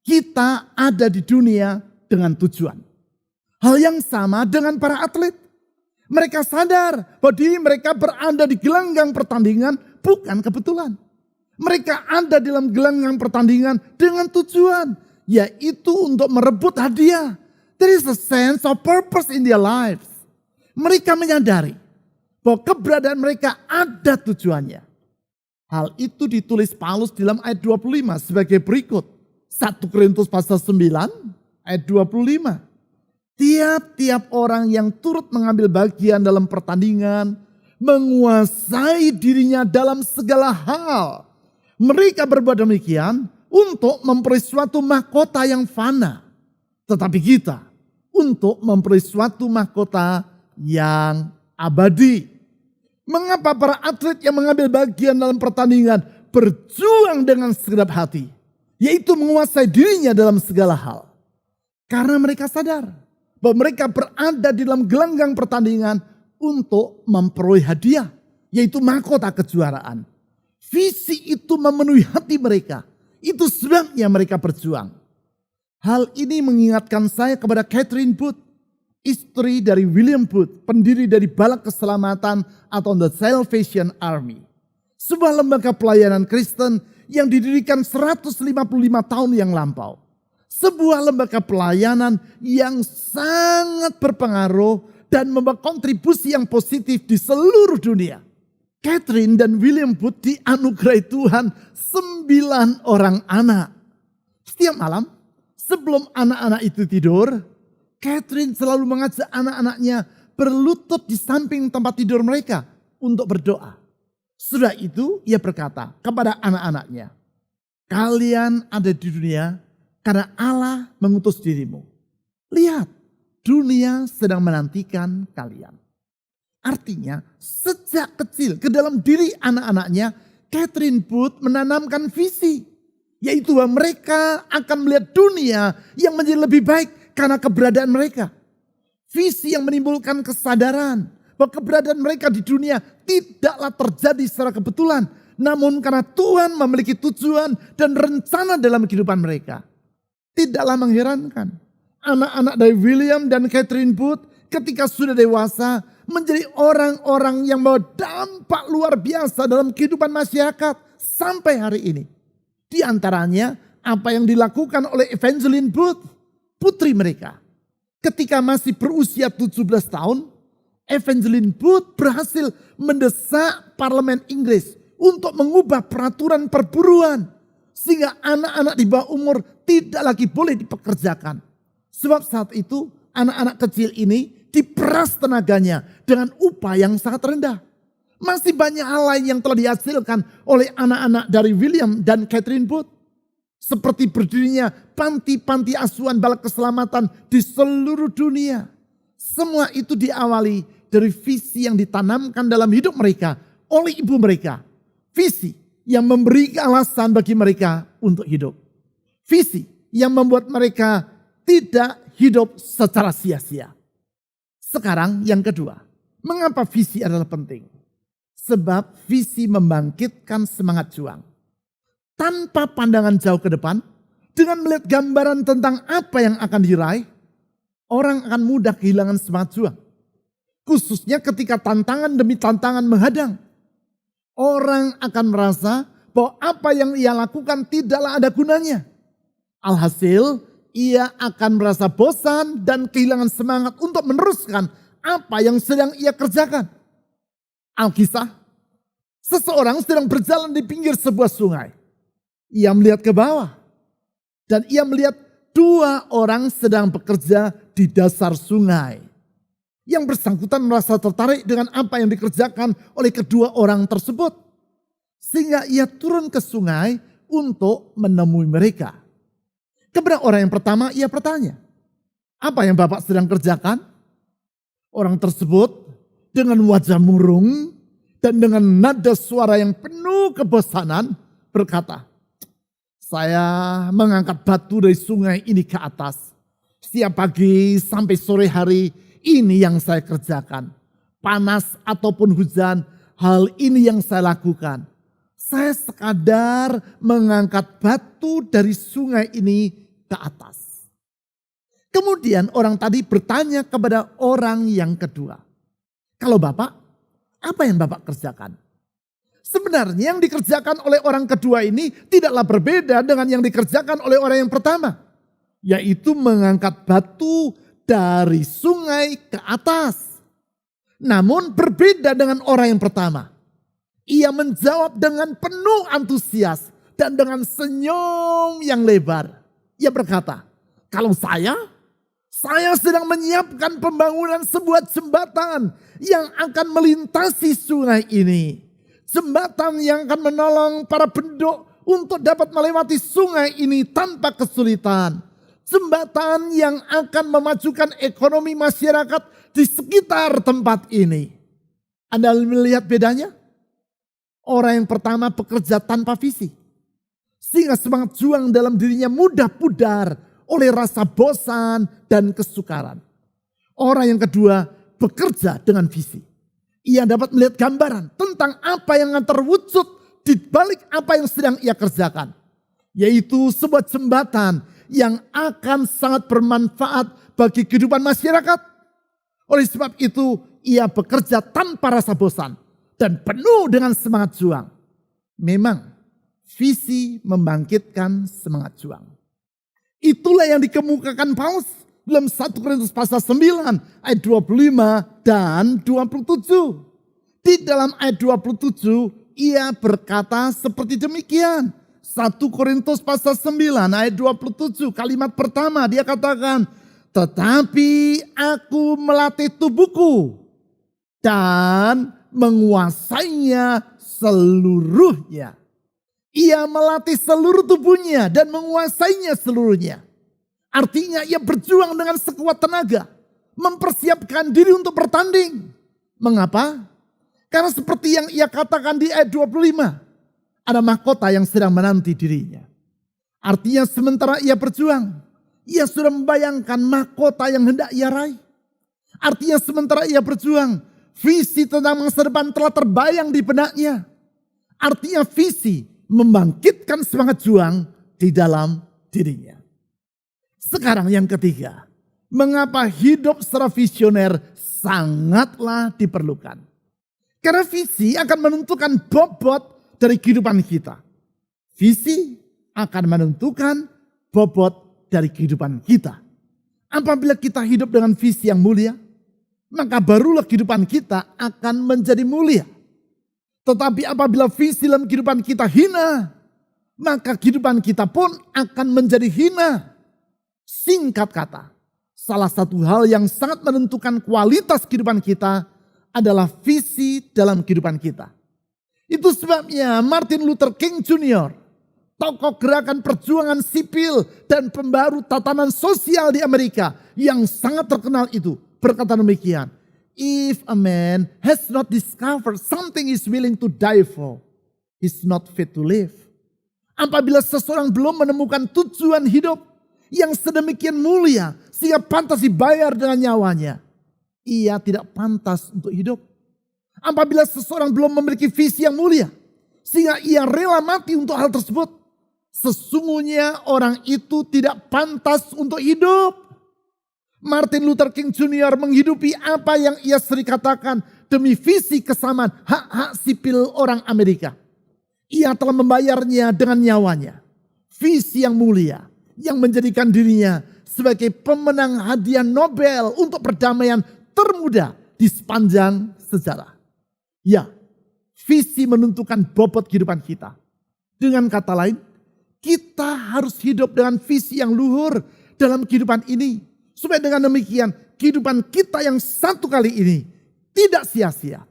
Speaker 6: Kita ada di dunia dengan tujuan. Hal yang sama dengan para atlet. Mereka sadar bahwa diri mereka berada di gelanggang pertandingan bukan kebetulan. Mereka ada dalam gelanggang pertandingan dengan tujuan, yaitu untuk merebut hadiah. There is a sense of purpose in their lives. Mereka menyadari bahwa keberadaan mereka ada tujuannya. Hal itu ditulis Paulus dalam ayat 25 sebagai berikut. 1 Korintus pasal 9 ayat 25. Tiap-tiap orang yang turut mengambil bagian dalam pertandingan menguasai dirinya dalam segala hal. Mereka berbuat demikian untuk memperoleh suatu mahkota yang fana. Tetapi kita untuk memperoleh suatu mahkota yang abadi. Mengapa para atlet yang mengambil bagian dalam pertandingan berjuang dengan segenap hati? Yaitu menguasai dirinya dalam segala hal. Karena mereka sadar bahwa mereka berada di dalam gelanggang pertandingan untuk memperoleh hadiah, yaitu mahkota kejuaraan. Visi itu memenuhi hati mereka. Itu sebabnya mereka berjuang. Hal ini mengingatkan saya kepada Catherine Booth, istri dari William Booth, pendiri dari Balak Keselamatan atau The Salvation Army. Sebuah lembaga pelayanan Kristen yang didirikan 155 tahun yang lampau. Sebuah lembaga pelayanan yang sangat berpengaruh dan membawa kontribusi yang positif di seluruh dunia. Catherine dan William Booth dianugerahi Tuhan 9 orang anak. Setiap malam sebelum anak-anak itu tidur, Catherine selalu mengajak anak-anaknya berlutut di samping tempat tidur mereka untuk berdoa. Sudah itu ia berkata kepada anak-anaknya, kalian ada di dunia karena Allah mengutus dirimu. Lihat, dunia sedang menantikan kalian. Artinya sejak kecil ke dalam diri anak-anaknya, Catherine Booth menanamkan visi. Yaitu bahwa mereka akan melihat dunia yang menjadi lebih baik karena keberadaan mereka. Visi yang menimbulkan kesadaran bahwa keberadaan mereka di dunia tidaklah terjadi secara kebetulan. Namun karena Tuhan memiliki tujuan dan rencana dalam kehidupan mereka. Tidaklah mengherankan. Anak-anak dari William dan Catherine Booth ketika sudah dewasa menjadi orang-orang yang membawa dampak luar biasa dalam kehidupan masyarakat sampai hari ini. Di antaranya apa yang dilakukan oleh Evangeline Booth, putri mereka. Ketika masih berusia 17 tahun, Evangeline Booth berhasil mendesak parlemen Inggris untuk mengubah peraturan perburuan. Sehingga anak-anak di bawah umur tidak lagi boleh dipekerjakan. Sebab saat itu anak-anak kecil ini diperas tenaganya dengan upah yang sangat rendah. Masih banyak hal lain yang telah dihasilkan oleh anak-anak dari William dan Catherine Booth. Seperti berdirinya panti-panti asuhan Balak Keselamatan di seluruh dunia. Semua itu diawali dari visi yang ditanamkan dalam hidup mereka oleh ibu mereka. Visi yang memberi alasan bagi mereka untuk hidup. Visi yang membuat mereka tidak hidup secara sia-sia. Sekarang yang kedua, mengapa visi adalah penting? Sebab visi membangkitkan semangat juang. Tanpa pandangan jauh ke depan, dengan melihat gambaran tentang apa yang akan diraih, orang akan mudah kehilangan semangat juang. Khususnya ketika tantangan demi tantangan menghadang. Orang akan merasa bahwa apa yang ia lakukan tidaklah ada gunanya. Alhasil, ia akan merasa bosan dan kehilangan semangat untuk meneruskan apa yang sedang ia kerjakan. Alkisah, seseorang sedang berjalan di pinggir sebuah sungai. Ia melihat ke bawah dan ia melihat 2 orang sedang bekerja di dasar sungai. Yang bersangkutan merasa tertarik dengan apa yang dikerjakan oleh kedua orang tersebut. Sehingga ia turun ke sungai untuk menemui mereka. Kepada orang yang pertama ia bertanya, apa yang Bapak sedang kerjakan? Orang tersebut dengan wajah murung dan dengan nada suara yang penuh kebosanan berkata, saya mengangkat batu dari sungai ini ke atas. Setiap pagi sampai sore hari ini yang saya kerjakan. Panas ataupun hujan, hal ini yang saya lakukan. Saya sekadar mengangkat batu dari sungai ini ke atas. Kemudian orang tadi bertanya kepada orang yang kedua. Kalau Bapak, apa yang Bapak kerjakan? Sebenarnya yang dikerjakan oleh orang kedua ini tidaklah berbeda dengan yang dikerjakan oleh orang yang pertama. Yaitu mengangkat batu dari sungai ke atas. Namun berbeda dengan orang yang pertama. Ia menjawab dengan penuh antusias dan dengan senyum yang lebar. Ia berkata, kalau saya sedang menyiapkan pembangunan sebuah jembatan yang akan melintasi sungai ini. Jembatan yang akan menolong para penduduk untuk dapat melewati sungai ini tanpa kesulitan. Jembatan yang akan memajukan ekonomi masyarakat di sekitar tempat ini. Anda melihat bedanya? Orang yang pertama bekerja tanpa visi. Sehingga semangat juang dalam dirinya mudah pudar oleh rasa bosan dan kesukaran. Orang yang kedua bekerja dengan visi. Ia dapat melihat gambaran tentang apa yang akan terwujud di balik apa yang sedang ia kerjakan. Yaitu sebuah jembatan yang akan sangat bermanfaat bagi kehidupan masyarakat. Oleh sebab itu ia bekerja tanpa rasa bosan dan penuh dengan semangat juang. Memang visi membangkitkan semangat juang. Itulah yang dikemukakan Paulus dalam 1 Korintus pasal 9 ayat 25 dan 27. Di dalam ayat 27 ia berkata seperti demikian. 1 Korintus pasal 9 ayat 27 kalimat pertama dia katakan, tetapi aku melatih tubuhku dan menguasainya seluruhnya. Ia melatih seluruh tubuhnya dan menguasainya seluruhnya. Artinya ia berjuang dengan sekuat tenaga. Mempersiapkan diri untuk bertanding. Mengapa? Karena seperti yang ia katakan di ayat 25. Ada mahkota yang sedang menanti dirinya. Artinya sementara ia berjuang. Ia sudah membayangkan mahkota yang hendak ia raih. Artinya sementara ia berjuang. Visi tentang masa depan telah terbayang di benaknya. Artinya visi membangkitkan semangat juang di dalam dirinya. Sekarang yang ketiga, mengapa hidup secara visioner sangatlah diperlukan. Karena visi akan menentukan bobot dari kehidupan kita. Visi akan menentukan bobot dari kehidupan kita. Apabila kita hidup dengan visi yang mulia, maka barulah kehidupan kita akan menjadi mulia. Tetapi apabila visi dalam kehidupan kita hina, maka kehidupan kita pun akan menjadi hina. Singkat kata, salah satu hal yang sangat menentukan kualitas kehidupan kita adalah visi dalam kehidupan kita. Itu sebabnya Martin Luther King Jr., tokoh gerakan perjuangan sipil dan pembaru tatanan sosial di Amerika yang sangat terkenal itu berkata demikian, if a man has not discovered something he's willing to die for, he's not fit to live. Apabila seseorang belum menemukan tujuan hidup yang sedemikian mulia sehingga pantas dibayar dengan nyawanya, ia tidak pantas untuk hidup. Apabila seseorang belum memiliki visi yang mulia sehingga ia rela mati untuk hal tersebut, sesungguhnya orang itu tidak pantas untuk hidup. Martin Luther King Jr. menghidupi apa yang ia sering katakan demi visi kesamaan hak-hak sipil orang Amerika. Ia telah membayarnya dengan nyawanya. Visi yang mulia yang menjadikan dirinya sebagai pemenang hadiah Nobel untuk perdamaian termuda di sepanjang sejarah. Ya, visi menentukan bobot kehidupan kita. Dengan kata lain, kita harus hidup dengan visi yang luhur dalam kehidupan ini. Supaya dengan demikian kehidupan kita yang satu kali ini tidak sia-sia.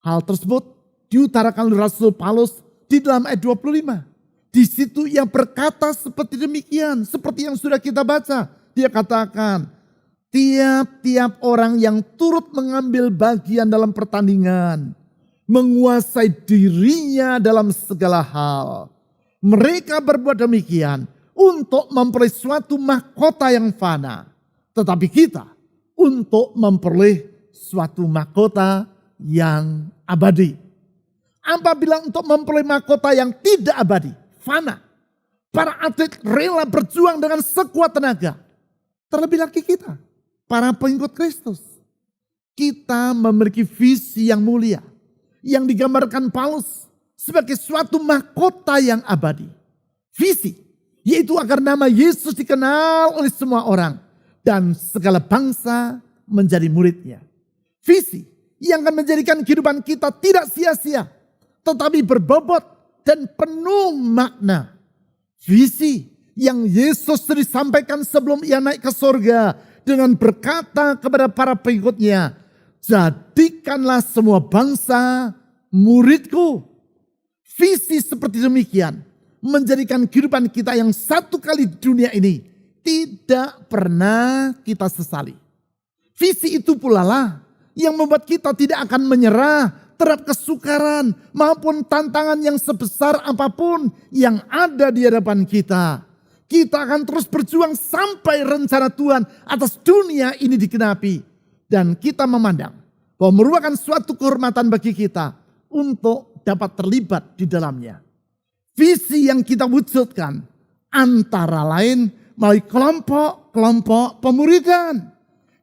Speaker 6: Hal tersebut diutarakan oleh Rasul Paulus di dalam ayat 25. Di situ ia berkata seperti demikian, seperti yang sudah kita baca. Dia katakan, tiap-tiap orang yang turut mengambil bagian dalam pertandingan, menguasai dirinya dalam segala hal. Mereka berbuat demikian untuk memperoleh suatu mahkota yang fana. Tetapi kita untuk memperoleh suatu mahkota yang abadi. Apabila untuk memperoleh mahkota yang tidak abadi, fana, para atlet rela berjuang dengan sekuat tenaga. Terlebih lagi kita, para pengikut Kristus. Kita memiliki visi yang mulia, yang digambarkan Paulus sebagai suatu mahkota yang abadi. Visi, yaitu agar nama Yesus dikenal oleh semua orang dan segala bangsa menjadi muridnya. Visi yang akan menjadikan kehidupan kita tidak sia-sia, tetapi berbobot dan penuh makna. Visi yang Yesus disampaikan sebelum ia naik ke surga dengan berkata kepada para pengikutnya, jadikanlah semua bangsa muridku. Visi seperti demikian menjadikan kehidupan kita yang satu kali di dunia ini tidak pernah kita sesali. Visi itu pula lah yang membuat kita tidak akan menyerah terhadap kesukaran maupun tantangan yang sebesar apapun yang ada di hadapan kita. Kita akan terus berjuang sampai rencana Tuhan atas dunia ini digenapi. Dan kita memandang bahwa merupakan suatu kehormatan bagi kita untuk dapat terlibat di dalamnya. Visi yang kita wujudkan antara lain melalui kelompok-kelompok pemuridan.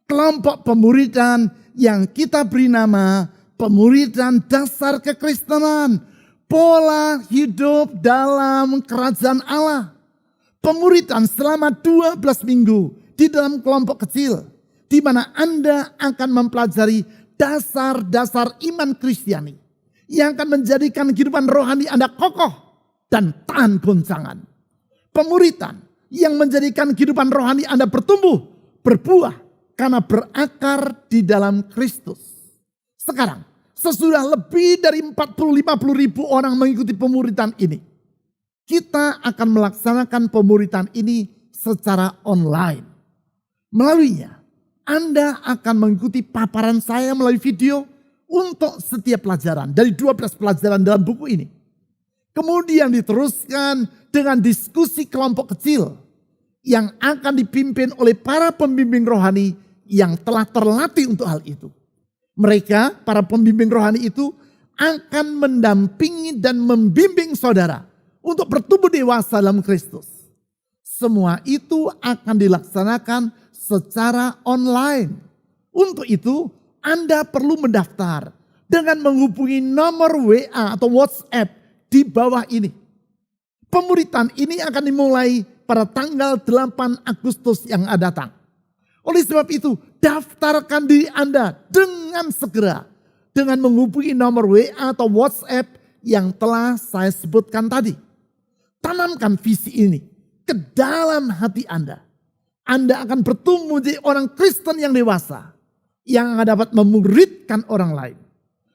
Speaker 6: Kelompok pemuridan yang kita beri nama pemuridan dasar kekristenan. Pola hidup dalam kerajaan Allah. Pemuridan selama 12 minggu di dalam kelompok kecil. Di mana Anda akan mempelajari dasar-dasar iman Kristiani. Yang akan menjadikan kehidupan rohani Anda kokoh dan tahan goncangan. Pemuridan yang menjadikan kehidupan rohani Anda bertumbuh, berbuah, karena berakar di dalam Kristus. Sekarang, sesudah lebih dari 40-50 ribu orang mengikuti pemuridan ini, kita akan melaksanakan pemuridan ini secara online. Melaluinya, Anda akan mengikuti paparan saya melalui video untuk setiap pelajaran dari 12 pelajaran dalam buku ini. Kemudian diteruskan dengan diskusi kelompok kecil yang akan dipimpin oleh para pembimbing rohani yang telah terlatih untuk hal itu. Mereka, para pembimbing rohani itu akan mendampingi dan membimbing saudara untuk bertumbuh dewasa dalam Kristus. Semua itu akan dilaksanakan secara online. Untuk itu, Anda perlu mendaftar dengan menghubungi nomor WA atau WhatsApp di bawah ini. Pemuridan ini akan dimulai pada tanggal 8 Agustus yang akan datang. Oleh sebab itu, daftarkan diri Anda dengan segera dengan menghubungi nomor WA atau WhatsApp yang telah saya sebutkan tadi. Tanamkan visi ini ke dalam hati Anda. Anda akan bertumbuh menjadi orang Kristen yang dewasa yang dapat memuridkan orang lain.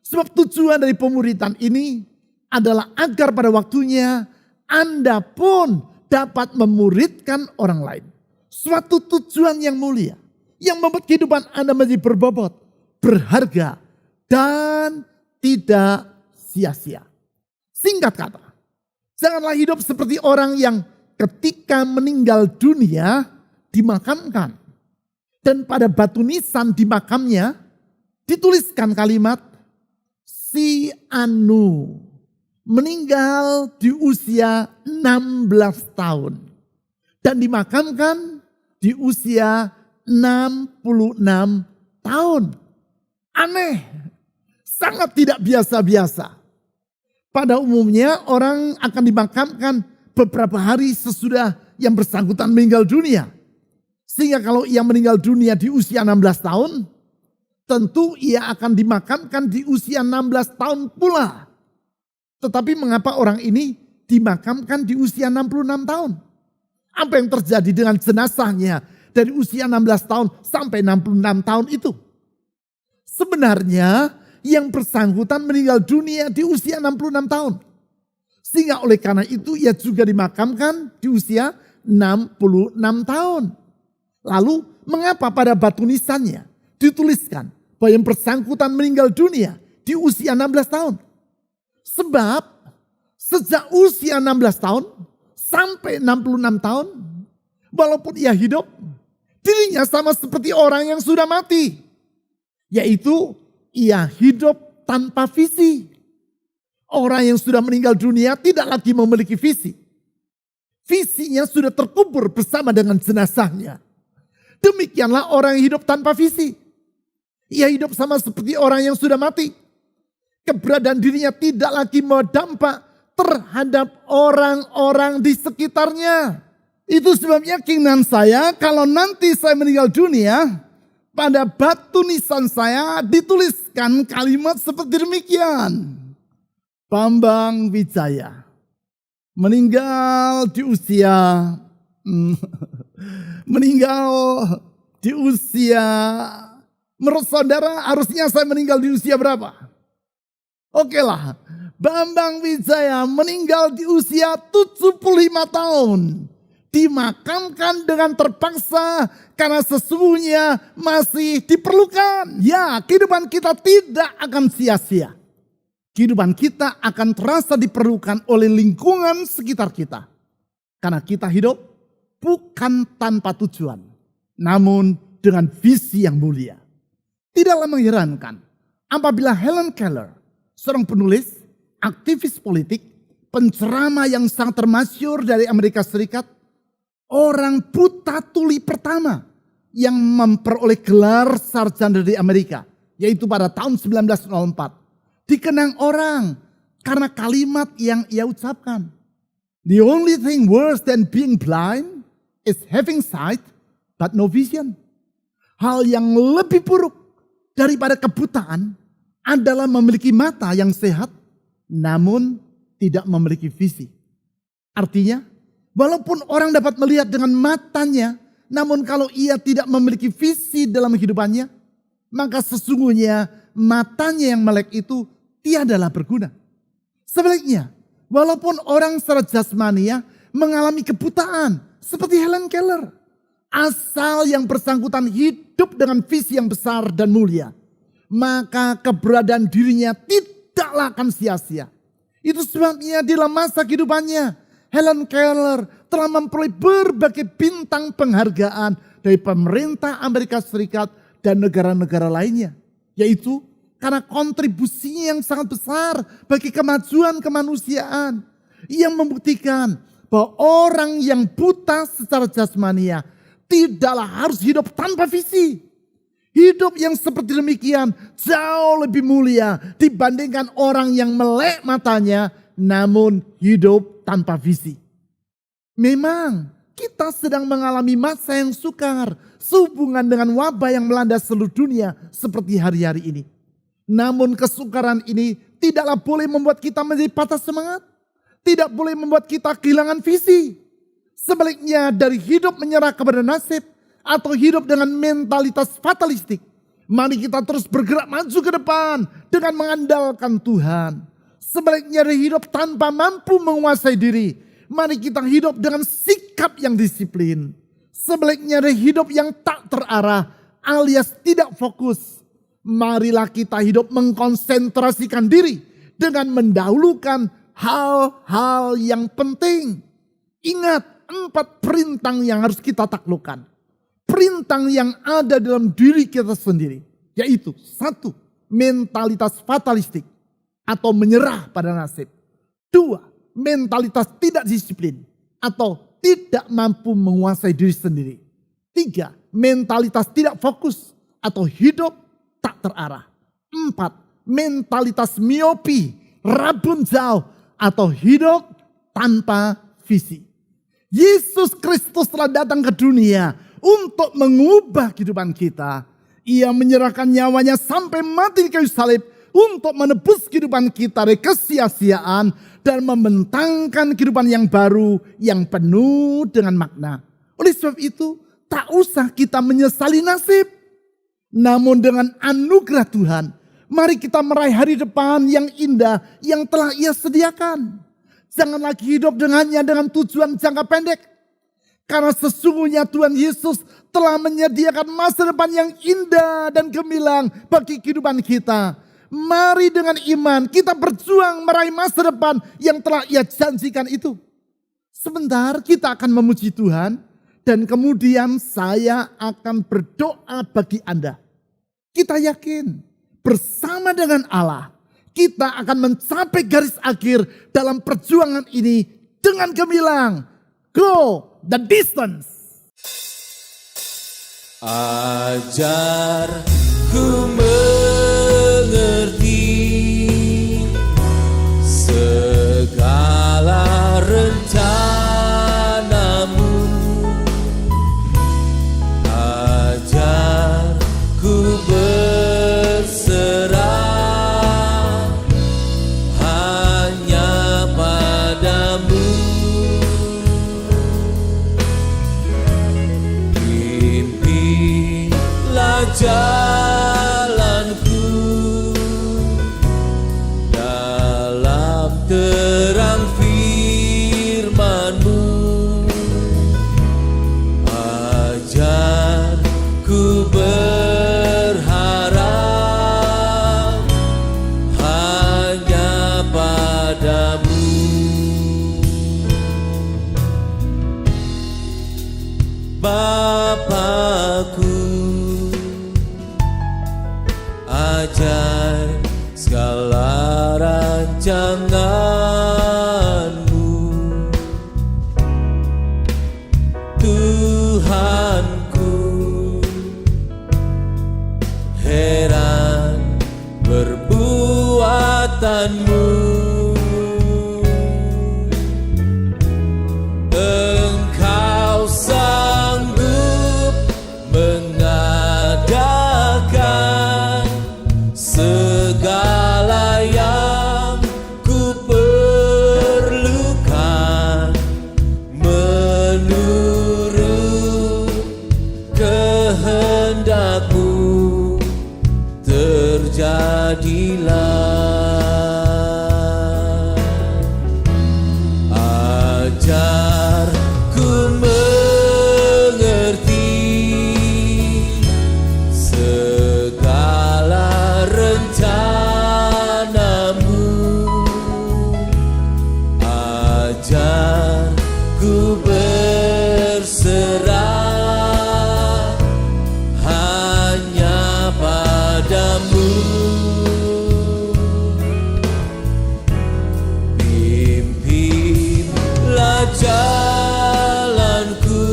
Speaker 6: Sebab tujuan dari pemuridan ini adalah agar pada waktunya Anda pun dapat memuridkan orang lain. Suatu tujuan yang mulia, yang membuat kehidupan Anda menjadi berbobot, berharga, dan tidak sia-sia. Singkat kata, janganlah hidup seperti orang yang ketika meninggal dunia dimakamkan. Dan pada batu nisan di makamnya dituliskan kalimat si Anu meninggal di usia 16 tahun. Dan dimakamkan di usia 66 tahun. Aneh, sangat tidak biasa-biasa. Pada umumnya orang akan dimakamkan beberapa hari sesudah yang bersangkutan meninggal dunia. Sehingga kalau ia meninggal dunia di usia 16 tahun, tentu ia akan dimakamkan di usia 16 tahun pula. Tetapi mengapa orang ini dimakamkan di usia 66 tahun? Apa yang terjadi dengan jenazahnya dari usia 16 tahun sampai 66 tahun itu? Sebenarnya yang bersangkutan meninggal dunia di usia 66 tahun. Sehingga oleh karena itu ia juga dimakamkan di usia 66 tahun. Lalu mengapa pada batu nisannya dituliskan bahwa yang bersangkutan meninggal dunia di usia 16 tahun? Sebab sejak usia 16 tahun sampai 66 tahun, walaupun ia hidup, dirinya sama seperti orang yang sudah mati. Yaitu ia hidup tanpa visi. Orang yang sudah meninggal dunia tidak lagi memiliki visi. Visinya sudah terkubur bersama dengan jenazahnya. Demikianlah orang yang hidup tanpa visi. Ia hidup sama seperti orang yang sudah mati. Keberadaan dirinya tidak lagi berdampak terhadap orang-orang di sekitarnya. Itu sebabnya keinginan saya kalau nanti saya meninggal dunia, pada batu nisan saya dituliskan kalimat seperti demikian. Bambang Wijaya meninggal di usia menurut saudara harusnya saya meninggal di usia berapa? Oke lah, Bambang Wijaya meninggal di usia 75 tahun. Dimakamkan dengan terpaksa karena sesungguhnya masih diperlukan. Ya, kehidupan kita tidak akan sia-sia. Kehidupan kita akan terasa diperlukan oleh lingkungan sekitar kita. Karena kita hidup bukan tanpa tujuan, namun dengan visi yang mulia. Tidaklah mengherankan apabila Helen Keller, seorang penulis, aktivis politik, penceramah yang sangat termasyhur dari Amerika Serikat, orang buta tuli pertama yang memperoleh gelar sarjana dari Amerika, yaitu pada tahun 1904. Dikenang orang karena kalimat yang ia ucapkan. The only thing worse than being blind is having sight but no vision. Hal yang lebih buruk daripada kebutaan adalah memiliki mata yang sehat namun tidak memiliki visi. Artinya, walaupun orang dapat melihat dengan matanya, namun kalau ia tidak memiliki visi dalam kehidupannya, maka sesungguhnya matanya yang melek itu tiadalah berguna. Sebaliknya, walaupun orang secara jasmania mengalami kebutaan seperti Helen Keller, asal yang bersangkutan hidup dengan visi yang besar dan mulia, maka keberadaan dirinya tidaklah akan sia-sia. Itu sebabnya di dalam masa kehidupannya, Helen Keller telah memperoleh berbagai bintang penghargaan dari pemerintah Amerika Serikat dan negara-negara lainnya. Yaitu karena kontribusinya yang sangat besar bagi kemajuan kemanusiaan. Yang membuktikan bahwa orang yang buta secara jasmania tidaklah harus hidup tanpa visi. Hidup yang seperti demikian jauh lebih mulia dibandingkan orang yang melek matanya namun hidup tanpa visi. Memang kita sedang mengalami masa yang sukar sehubungan dengan wabah yang melanda seluruh dunia seperti hari-hari ini. Namun kesukaran ini tidaklah boleh membuat kita menjadi patah semangat. Tidak boleh membuat kita kehilangan visi. Sebaliknya dari hidup menyerah kepada nasib atau hidup dengan mentalitas fatalistik, mari kita terus bergerak maju ke depan dengan mengandalkan Tuhan. Sebaliknya dari hidup tanpa mampu menguasai diri, mari kita hidup dengan sikap yang disiplin. Sebaliknya dari hidup yang tak terarah alias tidak fokus, marilah kita hidup mengkonsentrasikan diri dengan mendahulukan hal-hal yang penting. Ingat 4 perintah yang harus kita taklukkan. Perintah yang ada dalam diri kita sendiri. Yaitu 1. Mentalitas fatalistik atau menyerah pada nasib. 2. Mentalitas tidak disiplin atau tidak mampu menguasai diri sendiri. 3. Mentalitas tidak fokus atau hidup tak terarah. 4. Mentalitas miopi, rabun jauh atau hidup tanpa visi. Yesus Kristus telah datang ke dunia untuk mengubah kehidupan kita. Ia menyerahkan nyawanya sampai mati di kayu salib untuk menebus kehidupan kita dari kesia-siaan dan membentangkan kehidupan yang baru yang penuh dengan makna. Oleh sebab itu, tak usah kita menyesali nasib. Namun dengan anugerah Tuhan, mari kita meraih hari depan yang indah yang telah Ia sediakan. Jangan lagi hidup dengannya dengan tujuan jangka pendek. Karena sesungguhnya Tuhan Yesus telah menyediakan masa depan yang indah dan gemilang bagi kehidupan kita. Mari dengan iman kita berjuang meraih masa depan yang telah Ia janjikan itu. Sebentar kita akan memuji Tuhan dan kemudian saya akan berdoa bagi Anda. Kita yakin bersama dengan Allah kita akan mencapai garis akhir dalam perjuangan ini dengan gemilang. Go the distance.
Speaker 2: Ajarku mengerti segala rencanamu. Ajarku berserah hanya padamu. Pimpinlah jalanku janganmu, Tuhanku. Heran perbuatanmu, Engkau sanggup mengadakan segala yang ku perlukan menurut kehendak-Mu. Terjadilah, ajarku mengerti segala rencana-Mu, ajarku berserah hanya padamu. Pimpinlah jalanku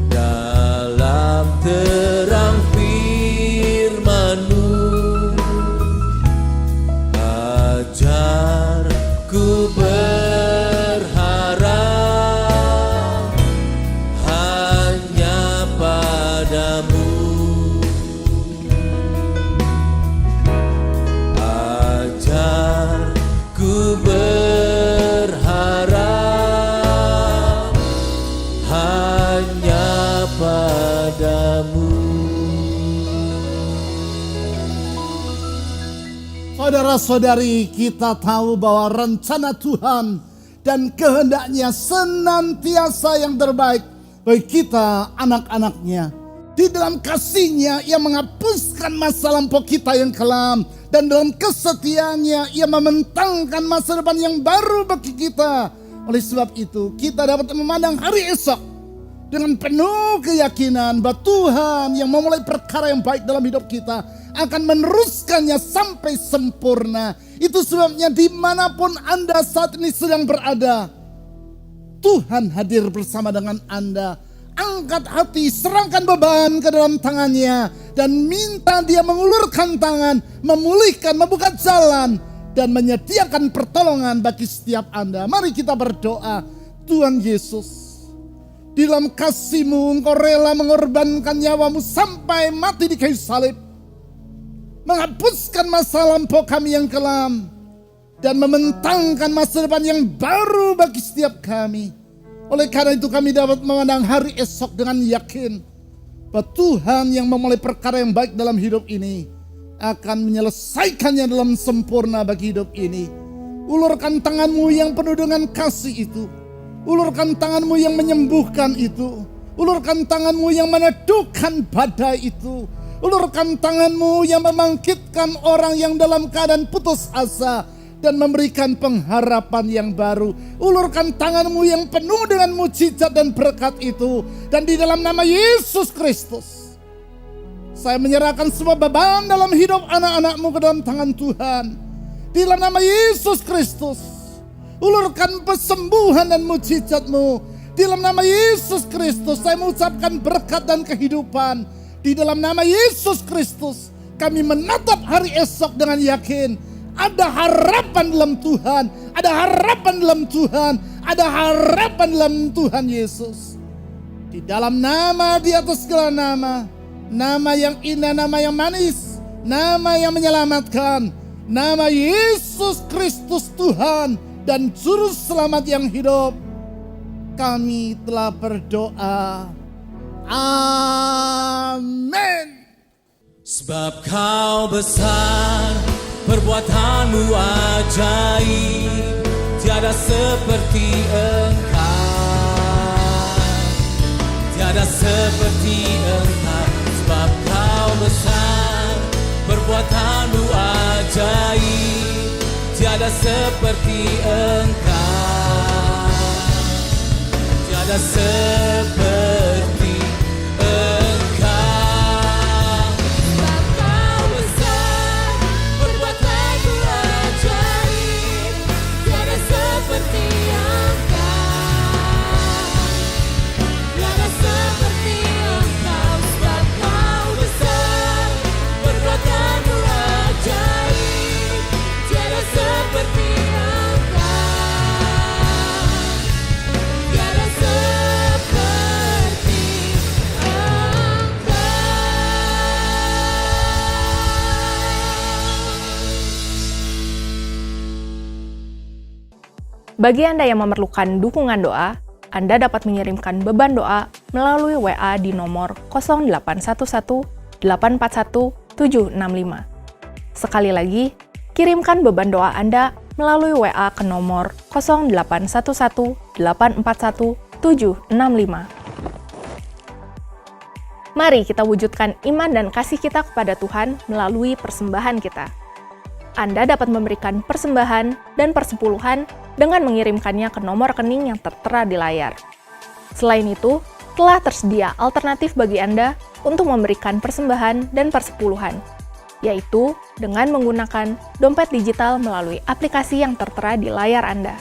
Speaker 2: dalam terang firman-Mu, ajarku berharap hanya padamu. Ajarku berharap hanya padamu.
Speaker 6: Saudara-saudari, kita tahu bahwa rencana Tuhan dan kehendak-Nya senantiasa yang terbaik bagi kita, anak-anak-Nya. Di dalam kasih-Nya, Ia menghapuskan masa lampau kita yang kelam. Dan dalam kesetiaan-Nya, Ia membentangkan masa depan yang baru bagi kita. Oleh sebab itu, kita dapat memandang hari esok dengan penuh keyakinan bahwa Tuhan yang memulai perkara yang baik dalam hidup kita akan meneruskannya sampai sempurna. Itu sebabnya dimanapun Anda saat ini sedang berada, Tuhan hadir bersama dengan Anda. Angkat hati, serahkan beban ke dalam tangan-Nya, dan minta Dia mengulurkan tangan, memulihkan, membuka jalan, dan menyediakan pertolongan bagi setiap Anda. Mari kita berdoa. Tuhan Yesus, di dalam kasih-Mu, Engkau rela mengorbankan nyawa-Mu sampai mati di kayu salib, menghapuskan masa lampau kami yang kelam, dan membentangkan masa depan yang baru bagi setiap kami. Oleh karena itu kami dapat memandang hari esok dengan yakin bahwa Tuhan yang memulai perkara yang baik dalam hidup ini akan menyelesaikannya dalam sempurna bagi hidup ini. Ulurkan tangan-Mu yang penuh dengan kasih itu. Ulurkan tangan-Mu yang menyembuhkan itu. Ulurkan tangan-Mu yang meneduhkan badai itu. Ulurkan tangan-Mu yang membangkitkan orang yang dalam keadaan putus asa dan memberikan pengharapan yang baru. Ulurkan tangan-Mu yang penuh dengan mujizat dan berkat itu. Dan di dalam nama Yesus Kristus, saya menyerahkan semua beban dalam hidup anak-anak-Mu ke dalam tangan Tuhan. Di dalam nama Yesus Kristus, ulurkan kesembuhan dan mujizat-Mu. Di dalam nama Yesus Kristus, saya mengucapkan berkat dan kehidupan. Di dalam nama Yesus Kristus, kami menatap hari esok dengan yakin. Ada harapan dalam Tuhan, ada harapan dalam Tuhan, ada harapan dalam Tuhan Yesus. Di dalam nama di atas segala nama, nama yang indah, nama yang manis, nama yang menyelamatkan, nama Yesus Kristus Tuhan dan Juru Selamat yang hidup, kami telah berdoa. Amin.
Speaker 2: Sebab Kau besar, perbuatan-Mu ajaib, tiada seperti Engkau, tiada seperti Engkau. Sebab Kau besar, perbuatan-Mu ajaib, tiada seperti Engkau, tiada seperti Engkau. Sebab Kau besar, perbuatan-Mu
Speaker 1: Bagi Anda yang memerlukan dukungan doa, Anda dapat mengirimkan beban doa melalui WA di nomor 0811 841 765. Sekali lagi, kirimkan beban doa Anda melalui WA ke nomor 0811 841 765. Mari kita wujudkan iman dan kasih kita kepada Tuhan melalui persembahan kita. Anda dapat memberikan persembahan dan persepuluhan dengan mengirimkannya ke nomor rekening yang tertera di layar. Selain itu, telah tersedia alternatif bagi Anda untuk memberikan persembahan dan persepuluhan, yaitu dengan menggunakan dompet digital melalui aplikasi yang tertera di layar Anda.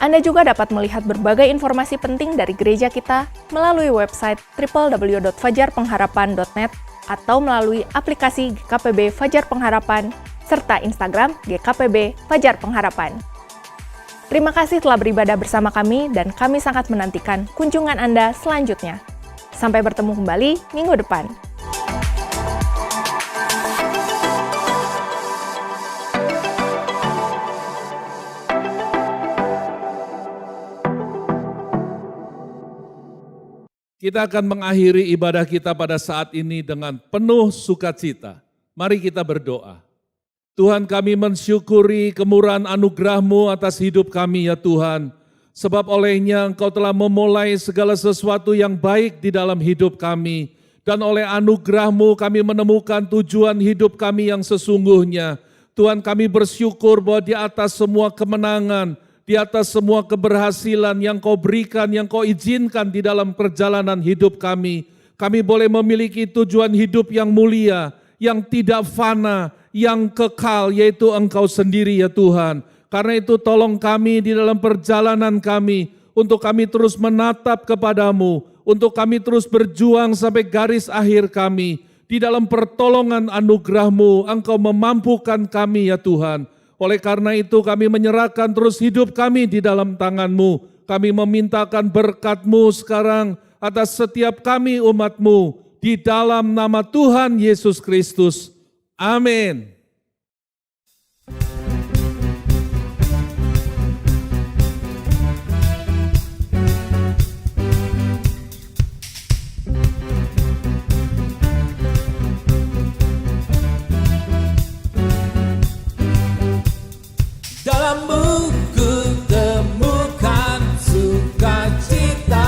Speaker 1: Anda juga dapat melihat berbagai informasi penting dari gereja kita melalui website www.fajarpengharapan.net atau melalui aplikasi GKPB Fajar Pengharapan serta Instagram GKPB Fajar Pengharapan. Terima kasih telah beribadah bersama kami dan kami sangat menantikan kunjungan Anda selanjutnya. Sampai bertemu kembali minggu depan.
Speaker 7: Kita akan mengakhiri ibadah kita pada saat ini dengan penuh sukacita. Mari kita berdoa. Tuhan, kami mensyukuri kemurahan anugerah-Mu atas hidup kami ya Tuhan. Sebab olehnya Engkau telah memulai segala sesuatu yang baik di dalam hidup kami. Dan oleh anugerah-Mu kami menemukan tujuan hidup kami yang sesungguhnya. Tuhan, kami bersyukur bahwa di atas semua kemenangan, di atas semua keberhasilan yang Kau berikan, yang Kau izinkan di dalam perjalanan hidup kami boleh memiliki tujuan hidup yang mulia, yang tidak fana, yang kekal, yaitu Engkau sendiri ya Tuhan. Karena itu tolong kami di dalam perjalanan kami, untuk kami terus menatap kepadamu, untuk kami terus berjuang sampai garis akhir kami. Di dalam pertolongan anugerah-Mu, Engkau memampukan kami ya Tuhan. Oleh karena itu kami menyerahkan terus hidup kami di dalam tangan-Mu. Kami memintakan berkat-Mu sekarang atas setiap kami umat-Mu. Di dalam nama Tuhan Yesus Kristus. Amin.
Speaker 2: Dalam-Mu ku temukan sukacita.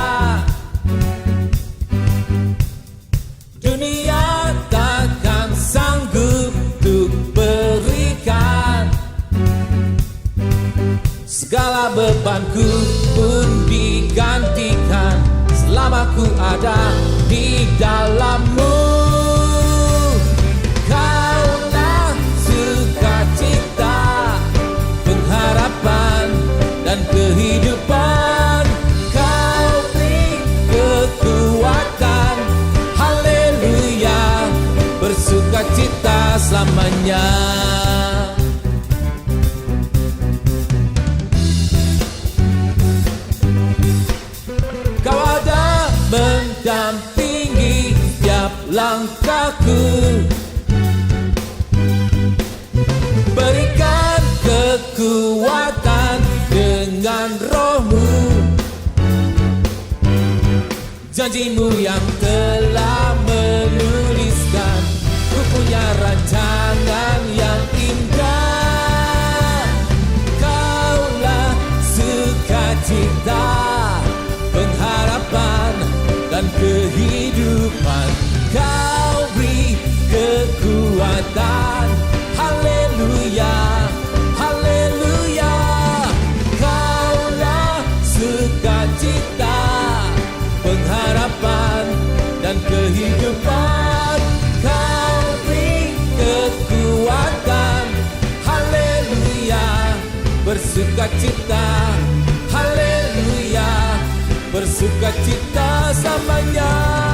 Speaker 2: Dunia takkan sanggup untuk berikan. Segala bebanku pun digantikan selama ku ada di dalam-Mu. Kaulah sukacita, pengharapan dan kehidupan. Kau beri kekuatan, haleluya, bersukacita selamanya. Kau ada mendampingi setiap langkahku, berikan kekuatan dengan Roh-Mu. Janji-Mu yang telah menuliskan, ku punya rancangan yang indah. Kaulah sukacita, pengharapan dan kehidupan. Kau beri kekuatan, haleluya, haleluya. Kaulah sukacita, pengharapan dan kehidupan. Kau beri kekuatan, haleluya, bersukacita, haleluya, bersukacita selamanya.